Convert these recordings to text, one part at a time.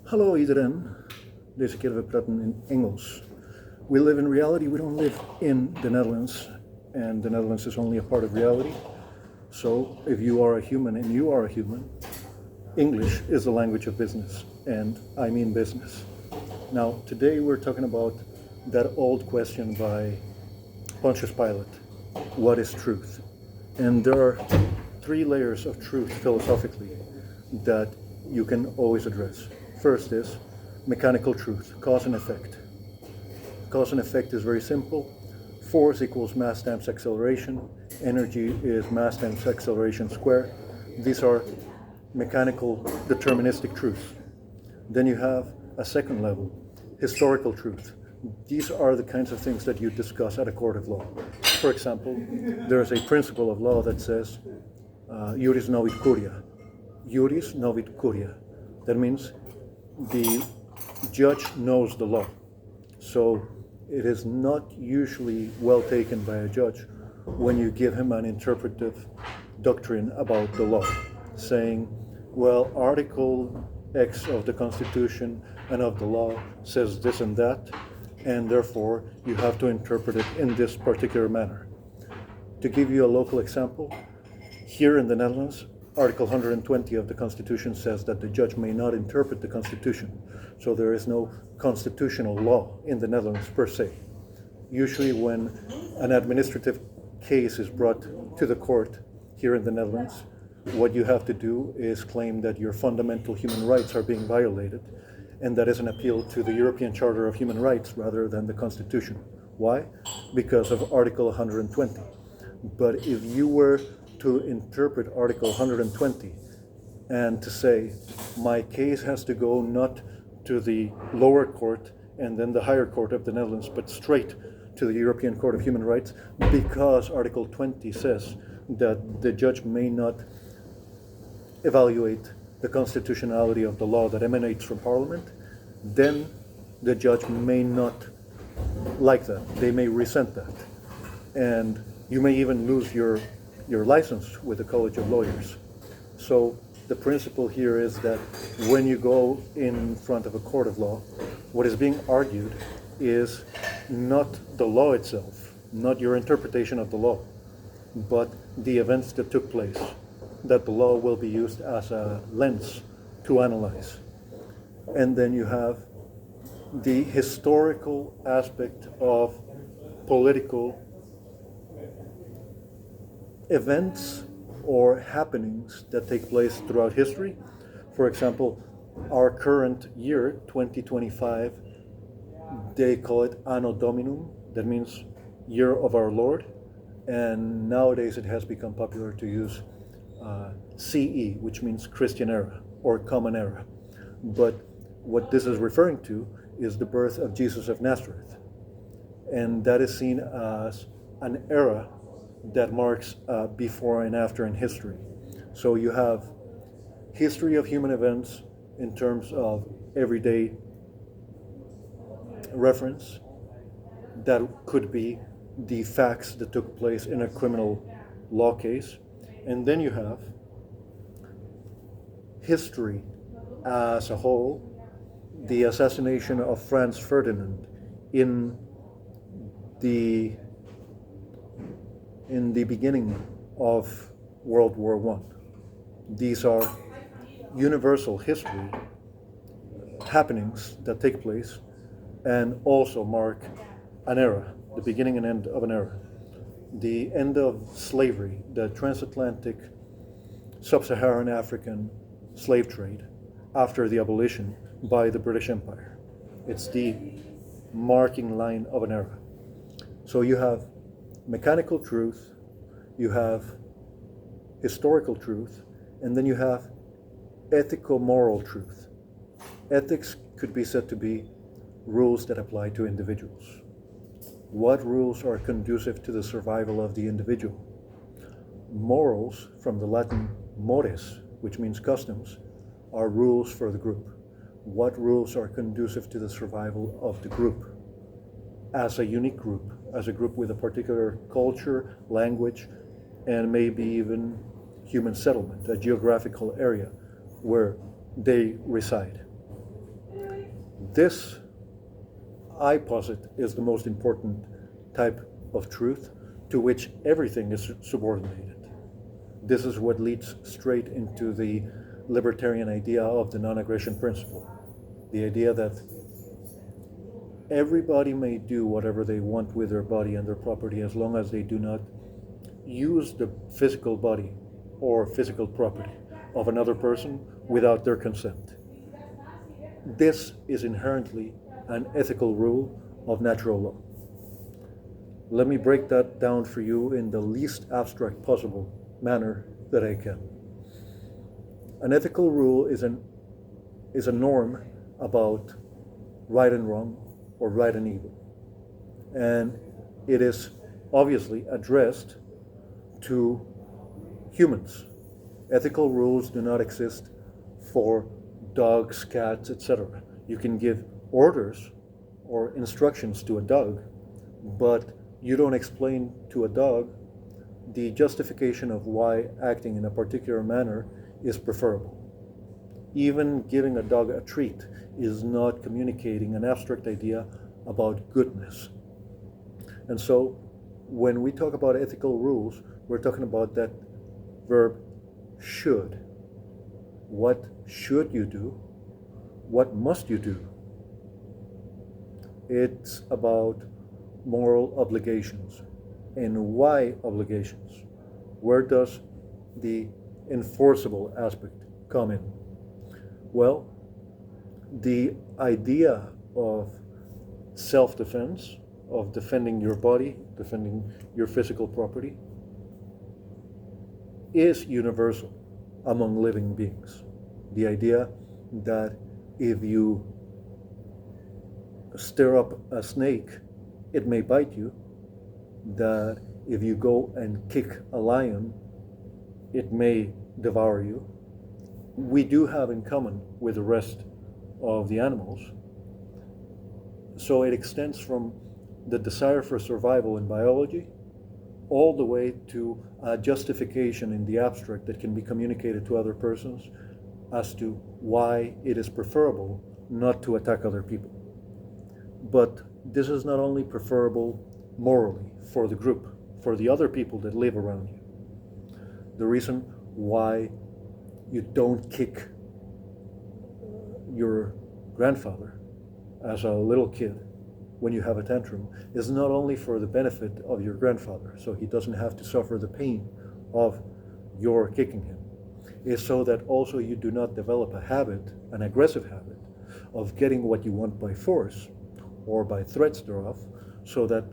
Hallo iedereen. Deze keer we praten in Engels. We live in reality, we don't live in the Netherlands. And the Netherlands is only a part of reality. So if you are a human and you are a human, English is the language of business. And I mean business. Now, today we're talking about that old question by Pontius Pilate. What is truth? And there are three layers of truth philosophically that you can always address. First is mechanical truth, cause and effect. Cause and effect is very simple. Force equals mass times acceleration. Energy is mass times acceleration squared. These are mechanical deterministic truths. Then you have a second level, historical truth. These are the kinds of things that you discuss at a court of law. For example, there is a principle of law that says, juris novit curia. Juris novit curia. That means the judge knows the law. So it is not usually well taken by a judge when you give him an interpretive doctrine about the law, saying, well, Article X of the Constitution and of the law says this and that, and therefore you have to interpret it in this particular manner. To give you a local example, here in the Netherlands, Article 120 of the Constitution says that the judge may not interpret the Constitution. So there is no constitutional law in the Netherlands per se. Usually when an administrative case is brought to the court here in the Netherlands, what you have to do is claim that your fundamental human rights are being violated, and that is an appeal to the European Charter of Human Rights rather than the Constitution. Why? Because of Article 120. But if you were to interpret Article 120 and to say, my case has to go not to the lower court and then the higher court of the Netherlands, but straight to the European Court of Human Rights, because Article 20 says that the judge may not evaluate the constitutionality of the law that emanates from Parliament, then the judge may not like that. They may resent that. And you may even lose your license with the College of Lawyers. So the principle here is that when you go in front of a court of law, what is being argued is not the law itself, not your interpretation of the law, but the events that took place, that the law will be used as a lens to analyze. And then you have the historical aspect of political events or happenings that take place throughout history. For example, our current year, 2025, they call it Anno Dominum, that means Year of Our Lord, and nowadays it has become popular to use CE, which means Christian era or Common Era. But what this is referring to is the birth of Jesus of Nazareth, and that is seen as an era that marks before and after in history. So you have history of human events in terms of everyday reference that could be the facts that took place in a criminal law case. And then you have history as a whole, the assassination of Franz Ferdinand in the beginning of World War I. These are universal history happenings that take place and also mark an era, the beginning and end of an era. The end of slavery, the transatlantic sub-Saharan African slave trade after the abolition by the British Empire. It's the marking line of an era. So you have mechanical truth, you have historical truth, and then you have ethical-moral truth. Ethics could be said to be rules that apply to individuals. What rules are conducive to the survival of the individual? Morals, from the Latin mores, which means customs, are rules for the group. What rules are conducive to the survival of the group as a unique group, as a group with a particular culture, language, and maybe even human settlement, a geographical area where they reside. This, I posit, is the most important type of truth to which everything is subordinated. This is what leads straight into the libertarian idea of the non-aggression principle. The idea that everybody may do whatever they want with their body and their property as long as they do not use the physical body or physical property of another person without their consent. This is inherently an ethical rule of natural law. Let me break that down for you in the least abstract possible manner that I can. An ethical rule is a norm about right and wrong or right and evil. And it is obviously addressed to humans. Ethical rules do not exist for dogs, cats, etc. You can give orders or instructions to a dog, but you don't explain to a dog the justification of why acting in a particular manner is preferable. Even giving a dog a treat is not communicating an abstract idea about goodness. And so when we talk about ethical rules, we're talking about that verb should. What should you do? What must you do? It's about moral obligations. And why obligations? Where does the enforceable aspect come in? Well, the idea of self-defense, of defending your body, defending your physical property, is universal among living beings. The idea that if you stir up a snake, it may bite you, that if you go and kick a lion, it may devour you. We do have in common with the rest of the animals. So it extends from the desire for survival in biology all the way to a justification in the abstract that can be communicated to other persons as to why it is preferable not to attack other people. But this is not only preferable morally for the group, for the other people that live around you. The reason why you don't kick your grandfather as a little kid when you have a tantrum is not only for the benefit of your grandfather, so he doesn't have to suffer the pain of your kicking him. It's so that also you do not develop a habit, an aggressive habit, of getting what you want by force or by threats thereof, so that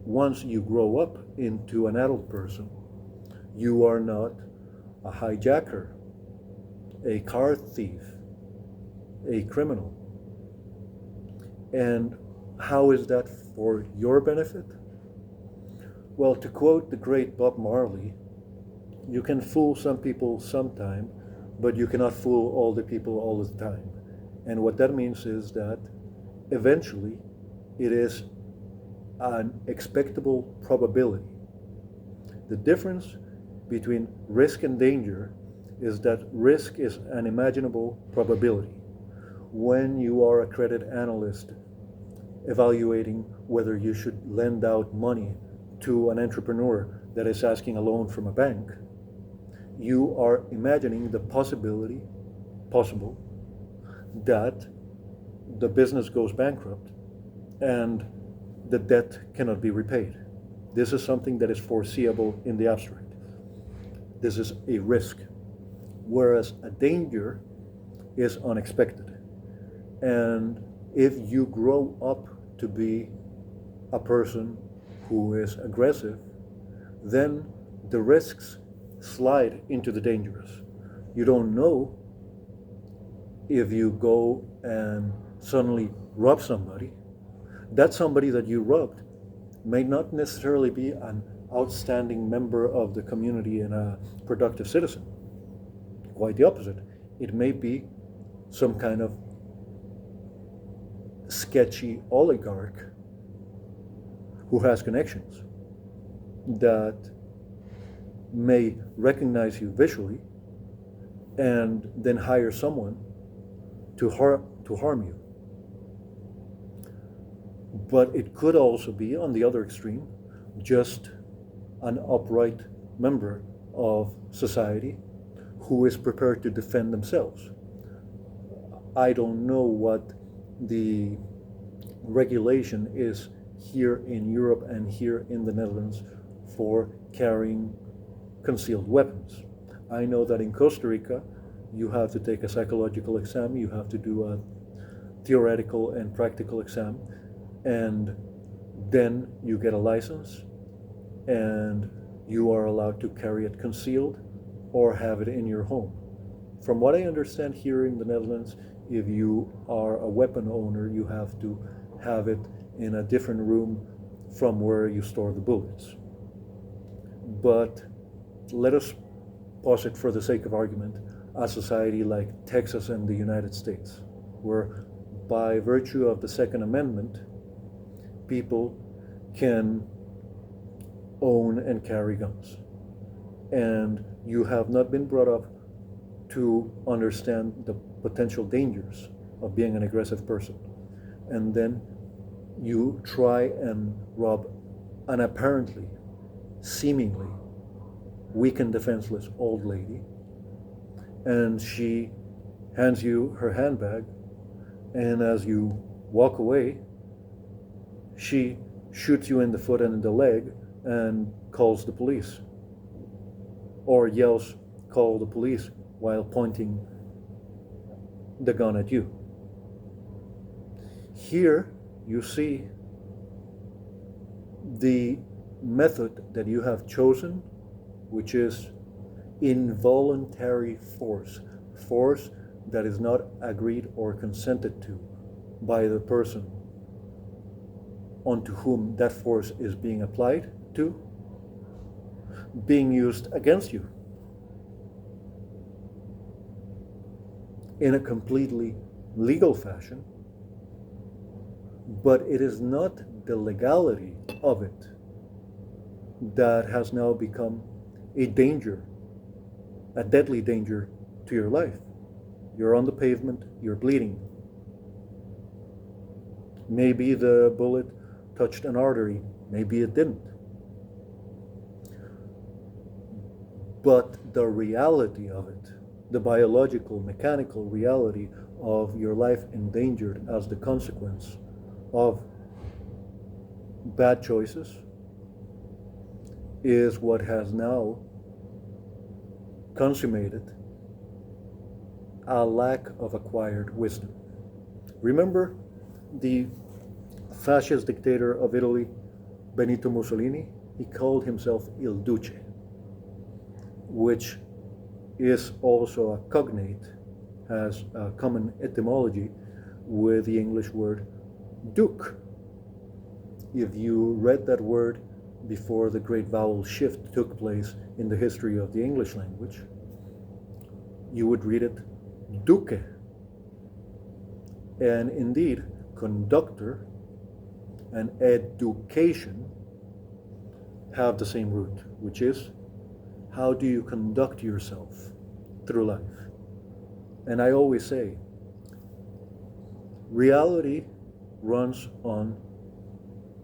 once you grow up into an adult person, you are not a hijacker, a car thief, a criminal. And how is that for your benefit? Well, to quote the great Bob Marley, you can fool some people sometime, but you cannot fool all the people all the time. And what that means is that eventually it is an expectable probability. The difference between risk and danger is that risk is an imaginable probability. When you are a credit analyst evaluating whether you should lend out money to an entrepreneur that is asking a loan from a bank, you are imagining the possible that the business goes bankrupt and the debt cannot be repaid. This is something that is foreseeable in the abstract. This is a risk, whereas a danger is unexpected. And if you grow up to be a person who is aggressive, then the risks slide into the dangerous. You don't know if you go and suddenly rob somebody. That somebody that you robbed may not necessarily be an outstanding member of the community and a productive citizen. Quite the opposite. It may be some kind of sketchy oligarch who has connections that may recognize you visually and then hire someone to harm you. But it could also be, on the other extreme, just an upright member of society who is prepared to defend themselves. I don't know what the regulation is here in Europe and here in the Netherlands for carrying concealed weapons. I know that in Costa Rica, you have to take a psychological exam, you have to do a theoretical and practical exam, and then you get a license and you are allowed to carry it concealed or have it in your home. From what I understand here in the Netherlands, if you are a weapon owner, you have to have it in a different room from where you store the bullets. But let us posit, for the sake of argument, a society like Texas and the United States, where by virtue of the Second Amendment, people can own and carry guns. And you have not been brought up to understand the potential dangers of being an aggressive person. And then you try and rob an apparently, seemingly weak and defenseless old lady, and she hands you her handbag, and as you walk away, she shoots you in the foot and in the leg and calls the police, or yells, "Call the police," while pointing the gun at you. Here you see the method that you have chosen, which is involuntary force, force that is not agreed or consented to by the person onto whom that force is being applied to, being used against you in a completely legal fashion. But it is not the legality of it that has now become a danger, a deadly danger to your life. You're on the pavement, you're bleeding. Maybe the bullet touched an artery, maybe it didn't. But the reality of it, the biological, mechanical reality of your life endangered as the consequence of bad choices, is what has now consummated a lack of acquired wisdom. Remember the fascist dictator of Italy, Benito Mussolini? He called himself Il Duce, which is also a cognate, has a common etymology with the English word duke. If you read that word before the great vowel shift took place in the history of the English language, you would read it duque. And indeed, conductor and education have the same root, which is, how do you conduct yourself through life? And I always say, reality runs on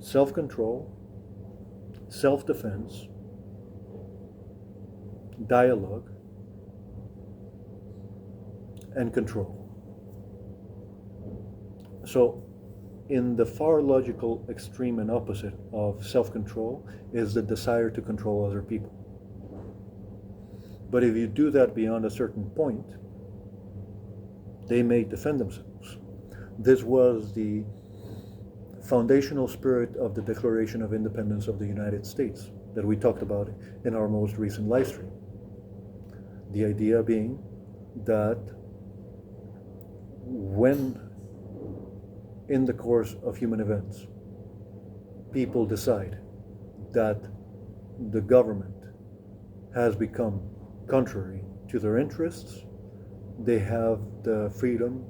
self-control, self-defense, dialogue, and control. So, in the far logical extreme and opposite of self-control is the desire to control other people. But if you do that beyond a certain point, they may defend themselves. This was the foundational spirit of the Declaration of Independence of the United States that we talked about in our most recent live stream. The idea being that when, in the course of human events, people decide that the government has become contrary to their interests, they have the freedom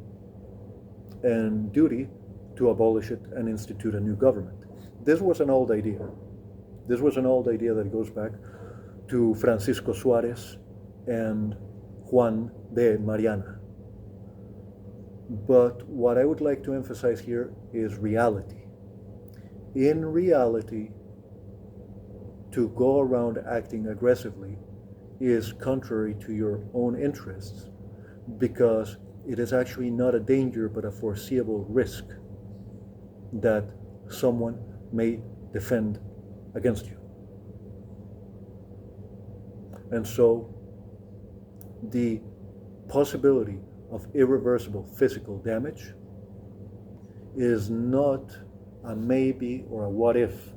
and duty to abolish it and institute a new government. This was an old idea. This was an old idea that goes back to Francisco Suarez and Juan de Mariana. But what I would like to emphasize here is reality. in reality, to go around acting aggressively is contrary to your own interests, because it is actually not a danger but a foreseeable risk that someone may defend against you. And so the possibility of irreversible physical damage is not a maybe or a what if.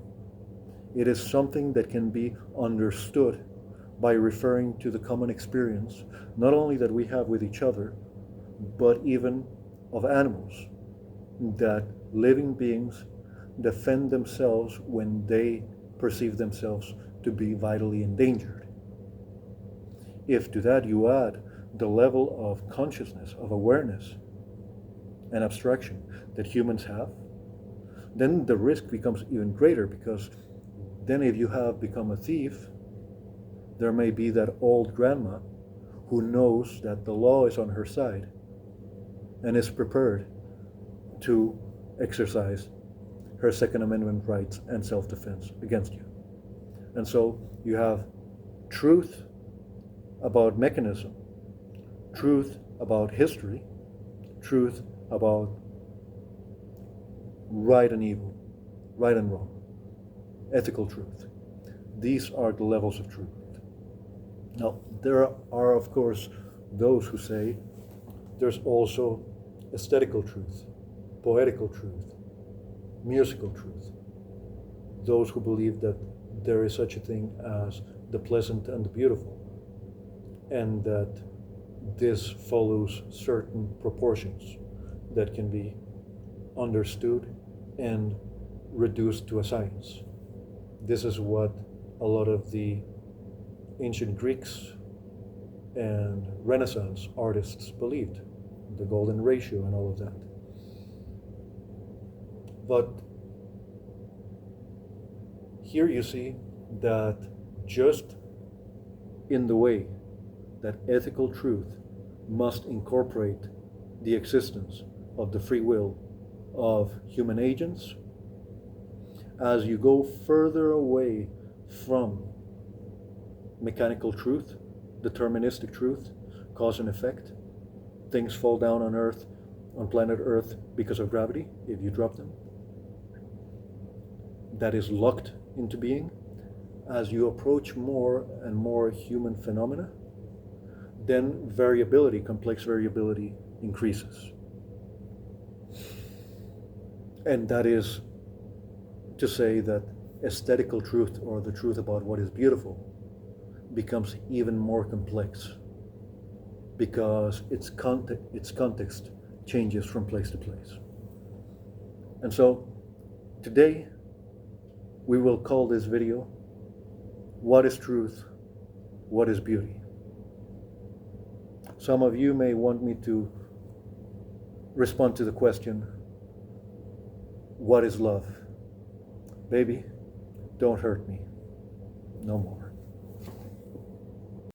It is something that can be understood by referring to the common experience, not only that we have with each other, but even of animals, that living beings defend themselves when they perceive themselves to be vitally endangered. If to that you add the level of consciousness, of awareness and abstraction that humans have, then the risk becomes even greater, because then if you have become a thief, there may be that old grandma who knows that the law is on her side and is prepared to exercise her Second Amendment rights and self-defense against you. And so you have truth about mechanism, truth about history, truth about right and evil, right and wrong, ethical truth. These are the levels of truth. Now, there are, of course, those who say there's also aesthetical truth, poetical truth, musical truth. Those who believe that there is such a thing as the pleasant and the beautiful, and that this follows certain proportions that can be understood and reduced to a science. This is what a lot of the ancient Greeks and Renaissance artists believed, the golden ratio and all of that. But here you see that just in the way that ethical truth must incorporate the existence of the free will of human agents, as you go further away from mechanical truth, deterministic truth, cause and effect, things fall down on Earth, on planet Earth, because of gravity, if you drop them, that is locked into being. As you approach more and more human phenomena, then variability, complex variability, increases. And that is to say that aesthetical truth, or the truth about what is beautiful, becomes even more complex, because its context changes from place to place. And so today we will call this video, What is Truth? What is Beauty? Some of you may want me to respond to the question, what is love? Baby, don't hurt me no more.